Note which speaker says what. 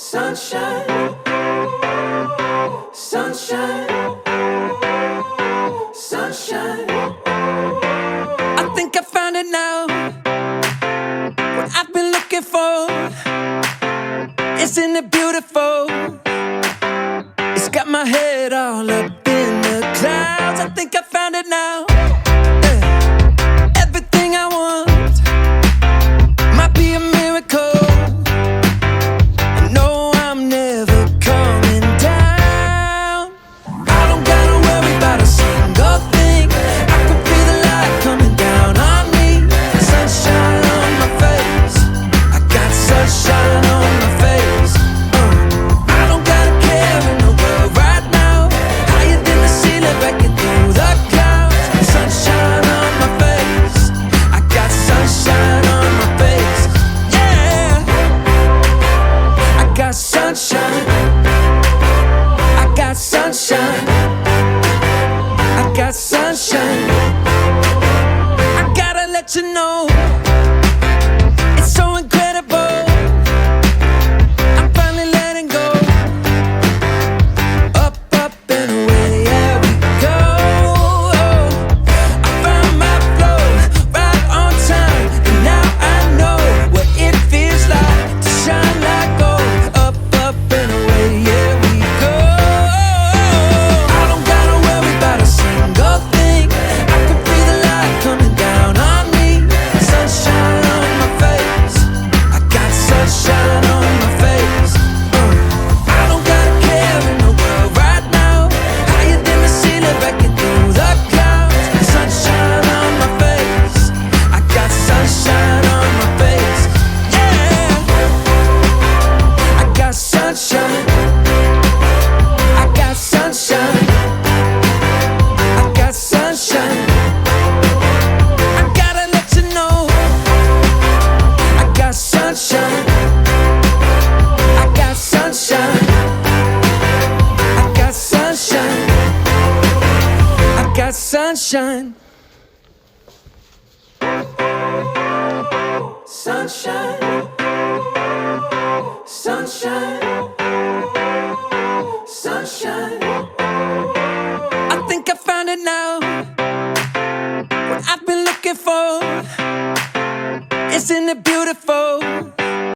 Speaker 1: Sunshine, sunshine, sunshine. I think I found it now. What I've been looking for. Isn't it beautiful? It's got my head all up in the clouds. I think I found it now. Everything I want might be a miracle. No, I'm never coming down. I don't gotta worry about a single thing. I can feel the light coming down on me. Sunshine on my face. I got sunshine on my face. I don't gotta care in the world right now. Higher than the ceiling, breaking through the clouds. Sunshine on my face. I got sunshine on my face. Yeah, I got sunshine. I got sunshine. I got sunshine. I gotta let you know, it's so incredible. I'm finally letting go. Up, up and away, yeah we go. I found my flow right on time, and now I know what it feels like to shine like gold. Up, up and away, yeah we go. I don't gotta worry about a single thing. I can feel the light coming down on me. Sunshine on my face. I got sunshine on my face. I don't gotta care in the world right now. Higher than the ceiling, breaking through the clouds. Sunshine on my face. I got sunshine on my face. Yeah, I got sunshine. I got sunshine. I got sunshine. I gotta let you know, I got sunshine. I got sunshine. I got sunshine. I got sunshine. Sunshine. Sunshine.